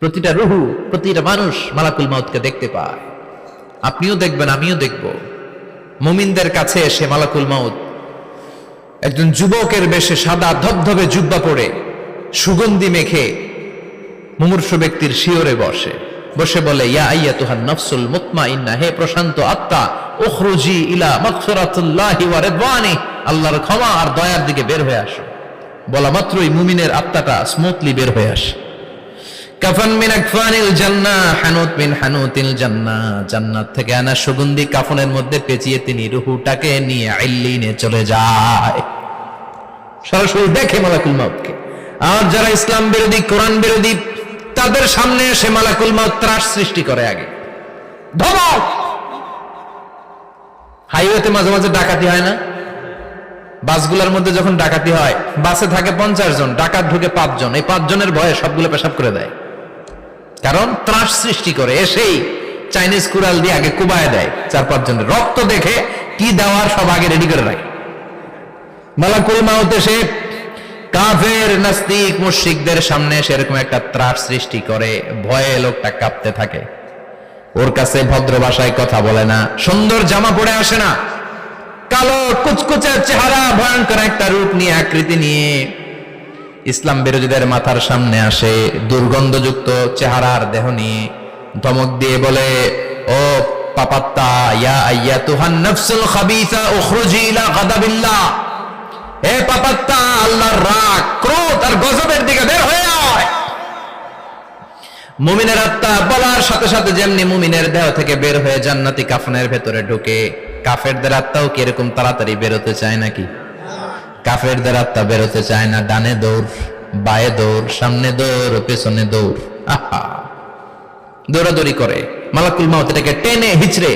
প্রতিটা রুহু, প্রতিটা মানুষ মালাকুল মাউতকে দেখতে পায়। আপনিও দেখবেন, আমিও দেখব। মুমিনদের কাছে এসে মালাকুল মাউত একজন যুবকের বেশে সাদা ধবধবে জুব্বা পরে সুগন্ধি মেখে মুমূর্ষু ব্যক্তির শিয়রে বসে বলে, ইয়া আইয়াতুহান নাফসুল মুতমাইন্নাহ, হে প্রশান্ত আত্মা, উখরুজি ইলা মাগফিরাতিল্লাহি ওয়া রিদওয়ানি, আল্লাহর ক্ষমা আর দয়ার দিকে বের হয়ে আসো। বলা মাত্রই মুমিনের আত্মাটা স্মুথলি বের হয়ে আসে। কাফান মিন আকফানিল জান্নাহ, হানুত মিন হানুতিল জান্নাহ, জান্নাত থেকে আনা সুগন্ধি কাফনের মধ্যে পেঁচিয়ে তিনি রূহটাকে নিয়ে ইল্লিনে চলে যায়। সরাসরি দেখে মালাকুল মাউতকে। আর যারা ইসলাম বিরোধী, কোরআন বিরোধী, তাদের সামনে এসে মালাকুল মাউত ত্রাস সৃষ্টি করে। আগে ধমক। হাইওয়েতে মাঝে মাঝে ডাকাতি হয় না? বাসগুলোর মধ্যে যখন ডাকাতি হয়, বাসে থাকে 50 জন, ডাকাত ঢুকে 5 জন। এই 5 জনের ভয়ে সবগুলো পেশাব করে দেয়, কারণ ত্রাস সৃষ্টি করে। এসেই চাইনিজ কুড়াল দিয়ে আগে কুবায় দেয় 4-5 জনের। রক্ত দেখে কি দেওয়ার সব আগে রেডি করে রাখে। মালাকুল মাউত এসে কাফের, নাস্তিক, মুশরিকদের সামনে সেরকম একটা ত্রাস সৃষ্টি করে। ভয়ে লোকটা কাঁপতে থাকে। ওর কাছে ভদ্র ভাষায় কথা বলে না, সুন্দর জামা পরে আসে না, কালো কুচকুচে চেহারা, ভয়ঙ্কর একটা রূপ নিয়ে, আকৃতি নিয়ে ইসলাম বিরোধীদের মাথার সামনে আসে। দুর্গন্ধযুক্ত চেহারার দেহ নিয়ে ধমক দিয়ে বলে, ও পাপাত্তা, ইয়া আইয়াতুহান নাফসুল খাবিসা উখরুজি ইলা গাদাবিল্লাহ, হে পাপাত্তা, আল্লাহর রাগ, ক্রোধ আর গজবের দিকে বের হয়ে আয়। মুমিনের আত্মা বলার সাথে সাথে যেমনি মুমিনের দেহ থেকে বের হয়ে জান্নাতি কাফনের ভেতরে ঢুকে, কাফেরদের আত্মাও কি এরকম তাড়াতাড়ি বেরোতে চায় নাকি? কাফেরদের আত্মা বেরোতে চায় না। ডানে দৌড়, বায়ে দৌড়, সামনে দৌড়, পেছনে দৌড়, আহা, দৌড়াদৌড়ি করে। মালাকুল মাউত এটাকে টেনে হিচড়ে,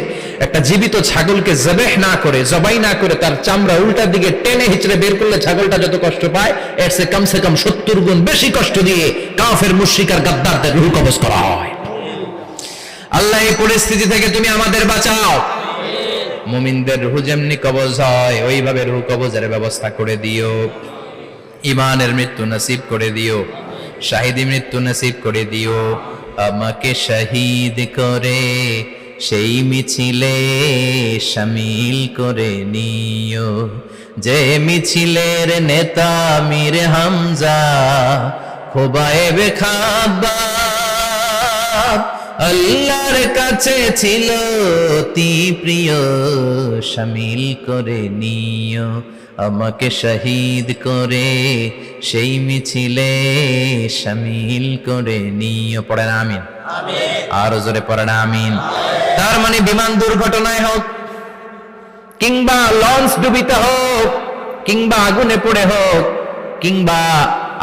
একটা জীবিত ছাগলকে জবাই না করে তার চামড়া উল্টার দিকে টেনে হিচড়ে বের করলে ছাগলটা যত কষ্ট পায়, এর চেয়ে কমসে কম 70 গুণ বেশি কষ্ট দিয়ে কাফের, মুশরিক আর গাদ্দারদের রূহ কবজ করা হয়। আল্লাহ, এই পরিস্থিতি থেকে তুমি আমাদের বাঁচাও। মুমিনদের রূহ যেমনি কবজ হয়, ওইভাবে রূহ কবজের ব্যবস্থা করে দিও। ঈমানের মৃত্যু নসিব করে দিও, শাহীদি মৃত্যু নসিব করে দিও। আমাকে শহীদ করে সেই মিছিলে শামিল করে নিও, যে মিছিলের নেতা মীর হামজা, খোবায়েবে খাব্বাব, আল্লাহর কাছে ছিল অতি প্রিয়, শামিল করে নিও। আমাকে শহীদ করে সেই মিছিলে শামিল করে নিও। পড়েন আমিন। আরো জোরে পড়েন আমিন। তার মানে বিমান দুর্ঘটনায় হোক, কিংবা লঞ্চ ডুবিতে হোক, কিংবা আগুনে পড়ে হোক, কিংবা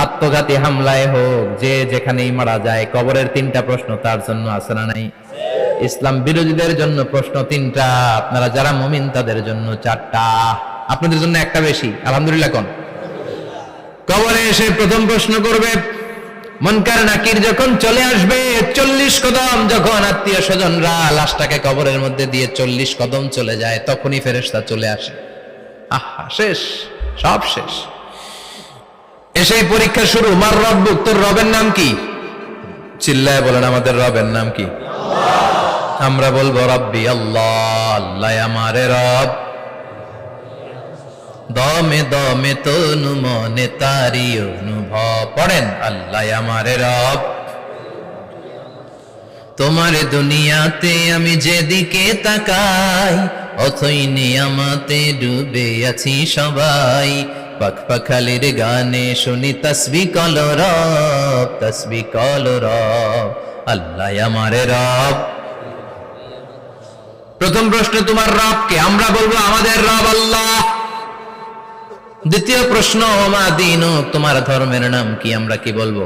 আত্মঘাতী হামলায় হোক, যে যেখানেই মারা যায়, কবরের 3টা প্রশ্ন তার জন্য আছে না নাই? ইসলাম বিরোধীদের জন্য প্রশ্ন 3টা, আপনারা যারা মুমিন তাদের জন্য 4টা, আপনাদের জন্য একটা বেশি। আলহামদুলিল্লাহ কোন? কবরে এসে প্রথম প্রশ্ন করবে, মুনকার নাকির যখন চলে আসবে, 40 কদম যখন আত্মীয় স্বজনরা লাশটাকে কবরের মধ্যে দিয়ে 40 কদম চলে যায়, তখনই ফেরেশতা চলে আসে। আহা, শেষ, সব শেষ। এসেই পরীক্ষা শুরু। মার রব্বুক, তোর রবের নাম কি? চিল্লায় বলেন, আমাদের রবের নাম কি? আমরা বলবো রব্বি আল্লাহ, আল্লাহ আমারে রব। দমে দমে তনু মনে তারি অনুভব। পড়েন, আল্লাহ আমারে রব। তোমার দুনিয়াতে আমি যেদিকে তাকাই, অথই নিয়ামতে ডুবে আছি সবাই। পাখপাখালির গানে শুনি তসবিহ কলো রব, তসবিহ কলো রব, আল্লাহ আমারে রব। প্রথম প্রশ্ন, তোমার রব কে? আমরা বলবো আমাদের রব আল্লাহ। দ্বিতীয় প্রশ্ন, ওমা দীনুক, তোমার ধর্মের নাম কি? আমরা কি বলবো?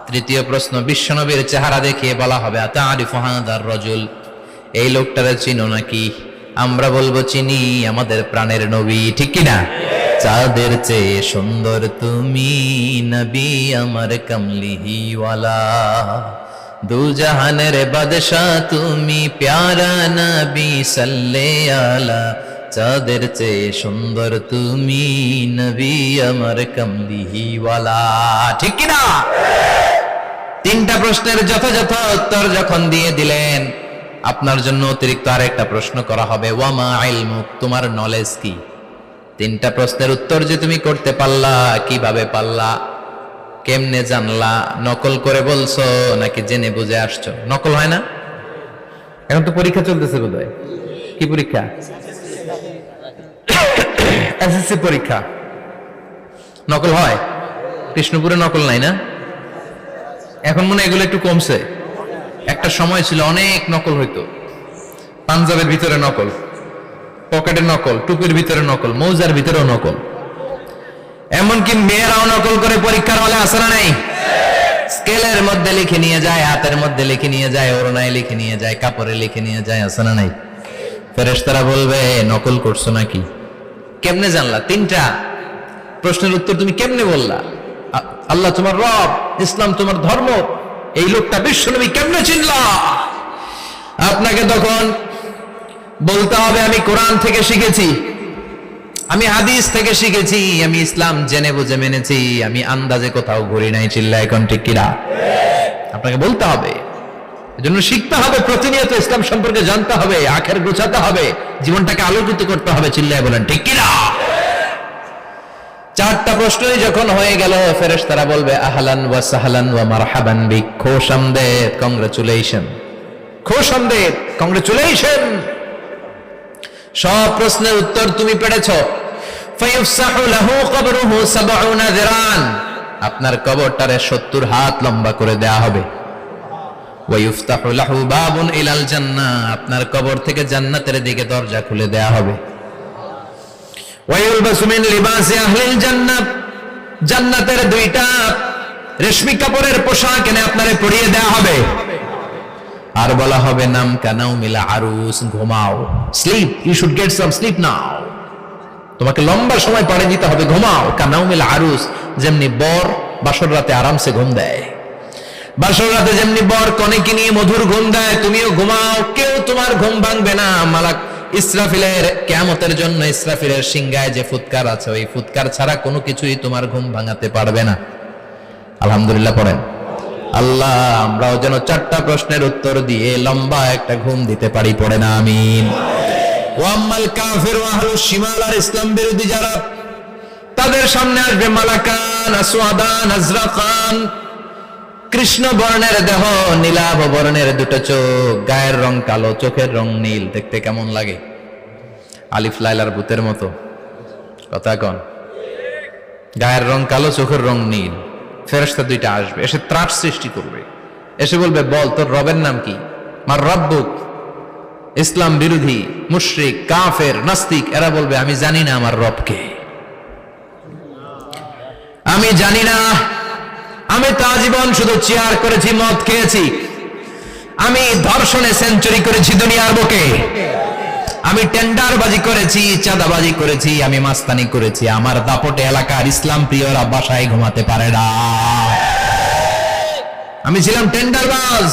তৃতীয় প্রশ্ন, বিশ্বনবীর চেহারা দেখিয়ে বলা হবে, আতারিফু হাদার রাজুল, এই লোকটারে চিনো নাকি? আমরা বলবো চিনি, আমাদের প্রাণের নবী, ঠিক কি না? চাঁদের চেয়ে সুন্দর তুমি নবী আমার কমলিহিওয়ালা, দু জাহানের বাদশাহ তুমি প্যারা নবী সাল্লে আলা, চাঁদের চেয়ে সুন্দর তুমি নবী আমার কমলিহিওয়ালা, ঠিক কি না? চাঁদের চেয়ে সুন্দর তুমি নবী আমার কমলিহিওয়ালা, দু জাহানের বাদশাহ তুমি প্যারা নবী সাল্লে আলা, চাঁদের চেয়ে সুন্দর তুমি নবী আমার কমলিহিওয়ালা, ঠিক কি না? চাঁদের চেয়ে সুন্দর তুমি নবী আমার কমলিহিওয়ালা, দু জাহানের বাদশাহ তুমি প্যারা নবী সাল্লে আলা, চাঁদের চেয়ে সুন্দর তুমি নবী আমার কমলিহিওয়ালা, ঠিক কি না? তিনটা প্রশ্নের যথাযথ উত্তর যখন দিয়ে দিলেন, আপনার জন্য অতিরিক্ত আরেকটা প্রশ্ন করা হবে, ওয়ামা ইলমুক, তোমার নলেজ কি? তিনটা প্রশ্নের উত্তর যে তুমি করতে পারলা, কিভাবে পারলা, কেমনে জানলা? নকল করে বলছো নাকি জেনে বুঝে আসছো? নকল হয় না? এখন তো পরীক্ষা চলতেছে বোধহয়। কি পরীক্ষা? এসএসসি পরীক্ষা। নকল হয়? কৃষ্ণপুরে নকল নাই না? এখন মনে হয় এগুলো একটু কমছে। একটা সময় ছিল অনেক নকল হইতো। পাঞ্জাবের ভিতরে নকল, পকেটে নকল, টুপির ভিতরে নকল, মৌজার ভিতরেও নকল। এমনকি মেয়েরাও নকল করে পরীক্ষার হলে আসে না নাই? স্কেলের মধ্যে লিখে নিয়ে যায়, হাতের মধ্যে লিখে নিয়ে যায়, ওড়নায় লিখে নিয়ে যায়, কাপড়ে লিখে নিয়ে যায়, আসে না নাই? ফেরেশতারা বলবে নকল করছো নাকি? কেমনে জানলা? তিনটা প্রশ্নের উত্তর তুমি কেমনে বললা? আল্লাহ তোমার রব, ইসলাম তোমার ধর্ম, এই লোকটা বিশ্বনবী, কেমনে চিনলা? আপনাকে তখন বলতে হবে আমি কোরআন থেকে শিখেছি, আমি হাদিস থেকে শিখেছি, আমি ইসলাম জেনে বুঝে মেনেছি, আমি আন্দাজে কোথাও ঘুরি নাই। চিল্লা এখন ঠিক কিনা? আপনাকে বলতে হবে। এজন্য শিখতে হবে, প্রতিনিয়ত ইসলাম সম্পর্কে জানতে হবে, আখের গোছাতে হবে, জীবনটাকে আলোকিত করতে হবে। চিল্লায় বলেন ঠিক কিনা? চারটা প্রশ্নই যখন হয়ে গেল, ফেরেশতারা বলবে আহলান ওয়া সাহলান ওয়া মারহাবান বিক, খোশামদেদ, কংগ্রাচুলেশন, খোশামদেদ, কংগ্রাচুলেশন। সব প্রশ্নের উত্তর তুমি পেরেছো। ফায়ুফসাহু লাহু কবরুহু ৭০ যিরান, আপনার কবরটারে ৭০ হাত লম্বা করে দেয়া হবে। ওয়া ইফতাহু লাহু বাবুন ইলাল জান্নাহ, আপনার কবর থেকে জান্নাতের দিকে দরজা খুলে দেয়া হবে। ওয়া ইউলবাসু মিন লিবাসি আহলিল জান্নাহ, জান্নাতের দুইটা রেশমি কাপড়ের পোশাক এনে আপনারে পরিয়ে দেয়া হবে। আর বলা হবে নাম কানাউ মিলা আরুস, ঘুমাও, sleep, you should get some sleep now, তোমাকে লম্বা সময় পাড়ে দিতে হবে, ঘুমাও। কানাউ মিলা আরুস, যেমনি বর বাসর রাতে আরামসে ঘুম দেয়, বাসর রাতে যেমনি বর কনেকে নিয়ে মধুর ঘুম দেয়, তুমিও ঘুমাও, কেউ তোমার ঘুম ভাঙবে না। মালাক ইসরাফিলের, কিয়ামতের জন্য ইসরাফিলের সিংহায় যে ফুৎকার আছে, ওই ফুৎকার ছাড়া কোনো কিছুই তোমার ঘুম ভাঙাতে পারবে না। আলহামদুলিল্লাহ পড়েন। আল্লাহ আমরাও যেন চারটা প্রশ্নের উত্তর দিয়ে লম্বা একটা ঘুম দিতে পারি, পড়ে না আমিন। ওয়াম্মাল কাফির ওয়া আহলুশ শিমাল, আর ইসলাম বিরোধী যারা, তাদের সামনে আসবে মালাকান আসওয়াদান আজরাকান, কৃষ্ণ বর্ণের দেহ, নীলাভ বর্ণের দুটো চোখ, গায়ের রং কালো, চোখের রং নীল। দেখতে কেমন লাগে? আলিফ লাইলার ভূতের মতো। কথা কন। গায়ের রং কালো, চোখের রং নীল। ফেরেশতা দুইটা আসবে, এসে ত্রাস সৃষ্টি করবে, এসে বলবে বল তোর রবের নাম কি? মার রব্বুক। ইসলাম বিরোধী মুশরিক, কাফের, নাস্তিক এরা বলবে আমি জানি না আমার রবকে, আমি জানি না, আমি তো আজীবন শুধু চেয়ার করেছি, মদ খেয়েছি, আমি ধর্ষণে সেঞ্চুরি করেছি দুনিয়ার বুকে, আমি টেন্ডারবাজি করেছি, চাঁদাবাজি করেছি, আমি মাস্তানি করেছি, আমার দাপটে এলাকার ইসলাম প্রিয়রা বাসায় ঘুমাতে পারে না। আমি ছিলাম টেন্ডারবাজ,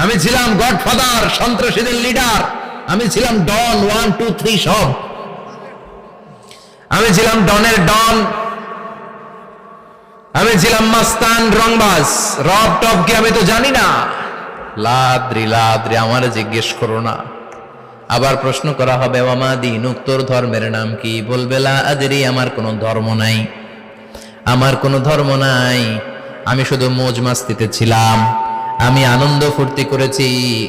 আমি ছিলাম গডফাদার, সন্ত্রাসীদের লিডার, আমি ছিলাম ডন 1 2 3 সব, আমি ছিলাম ডনের ডন, আমি ছিলাম মাস্তান, রংবাজ। রব টপ কি আমি তো জানি না। লাদ্রি লাদ্রি, আমার জিজ্ঞেস করো না। আবার প্রশ্ন করা হবে ওয়ামা দীনুক, তোর ধর্মের নাম কি? বলবে লা আদরি, আমার কোনো ধর্ম নাই, আমার কোনো ধর্ম নাই, আমি শুধু মৌজ মাস্তিতে ছিলাম, আমি আনন্দ ফুর্তি করেছি,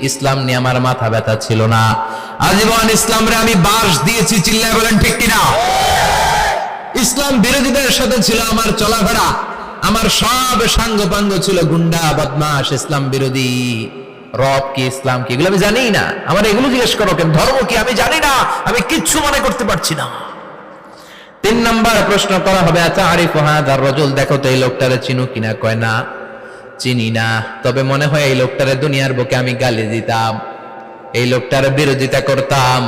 ইসলাম নিয়ে আমার মাথা ব্যথা ছিল না, আজীবন ইসলামরে আমি বাস দিয়েছি। চিল্লায় বলেন ঠিক কিনা? ইসলাম বিরোধীদের সাথে ছিল আমার চলাফেরা, আমার সব সাঙ্গপাঙ্গ ছিল গুন্ডা বদমাশ, ইসলাম বিরোধী। রব কি, ইসলাম কি, এগুলো আমি জানি না। আমার এগুলো জিজ্ঞেস করো কেন? ধর্ম কি আমি জানি না, আমি কিচ্ছু মনে করতে পারছি না। 3 নাম্বার প্রশ্ন করা হবে আতারিফু হাযার রাজুল, দেখো তো এই লোকটারে চিনো কিনা? কয় না, চিনি না, তবে মনে হয় এই লোকটারে দুনিয়ার বুকে আমি গালি দিতাম, এই লোকটার বিরোধিতা করতাম,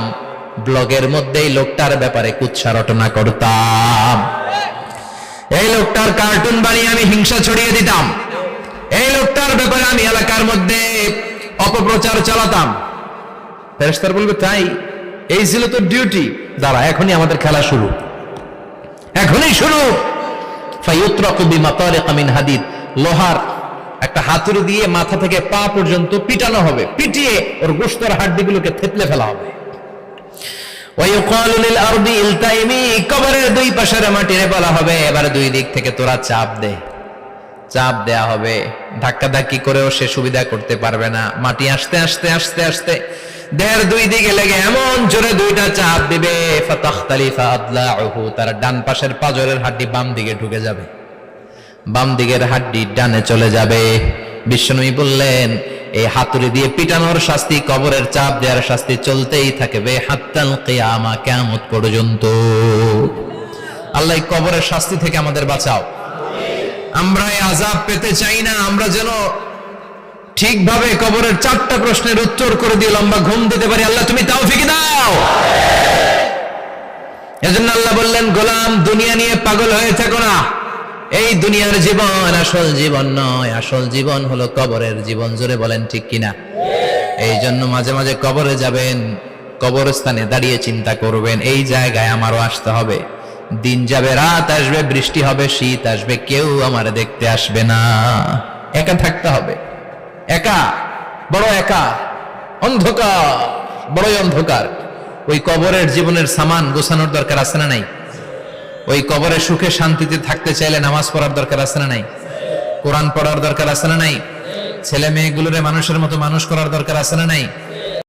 ব্লগের মধ্যে এই লোকটার ব্যাপারে কুৎসা রটনা করতাম, এই লোকটার কার্টুন বানিয়ে আমি হিংসা ছড়িয়ে দিতাম, এই লোকটার ব্যাপারে আমি এলাকার মধ্যে অপপ্রচার চালাতাম। ফেরেশতারা বলবে তাই, এই ছিল তোর ডিউটি, দাঁড়া এখনই আমাদের খেলা শুরু, এখনই শুরু। ফায়ুতরাকু বিমাতারিক মিন হাদিদ, লোহার একটা হাতুড়ি দিয়ে মাথা থেকে পা পর্যন্ত পিটানো হবে, পিটিয়ে ওর গোশতের হাড্ডিগুলোকে থেতলে ফেলা হবে। ওয়ায়ুকালু লিল আরদি ইলতাইমি, কবরের দুই পাশের মাটিরে বলা হবে এবার দুই দিক থেকে তোরা চাপ দে। চাপ দেয়া হবে, ধাক্কাধাক্কি করেও সে সুবিধা করতে পারবে না। মাটি আস্তে আস্তে আস্তে আস্তে দেহের দুই দিকে লেগে এমন জোরে দুইটা চাপ দিবে, ফাতাখতালিফা আদলাউহু, তার ডান পাশের পাজরের হাড্ডি বাম দিকে ঢুকে যাবে, বাম দিকের হাড্ডি ডানে চলে যাবে। বিশ্বনবী বললেন এই হাতুড়ি দিয়ে পিটানোর শাস্তি, কবরের চাপ দেওয়ার শাস্তি চলতেই থাকবে হাত্তাল কিয়ামা, কিয়ামত পর্যন্ত। আল্লাহ কবরের শাস্তি থেকে আমাদের বাঁচাও। আমরা এই আযাব পেতে চাই না, আমরা যেন ঠিকভাবে কবরের 4টা প্রশ্নের উত্তর করে দিয়ে লম্বা ঘুম দিতে পারি। আল্লাহ তুমি তৌফিক দাও। এজন্য আল্লাহ বললেন, গোলাম দুনিয়া নিয়ে পাগল হয়ে থেকো না। এই দুনিয়ার জীবন আসল জীবন নয়, আসল জীবন হলো কবরের জীবন। জোরে বলেন ঠিক কিনা? এই জন্য মাঝে মাঝে কবরে যাবেন, কবরস্থানে দাঁড়িয়ে চিন্তা করবেন এই জায়গায় আমারও আসতে হবে। দিন যাবে, রাত আসবে, বৃষ্টি হবে, শীত আসবে, কেউ আমার দেখতে আসবে না। একা থাকতে হবে, একা, বড় একা, অন্ধকার, বড়ই অন্ধকার। ওই কবরের জীবনের সামান গোছানোর দরকার আছে না নাই? ওই কবরে সুখে শান্তিতে থাকতে চাইলে নামাজ পড়ার দরকার আছে না নাই? কোরআন পড়ার দরকার আছে না নাই? ছেলে মেয়েগুলোরে মানুষের মতো মানুষ করার দরকার আছে না নাই?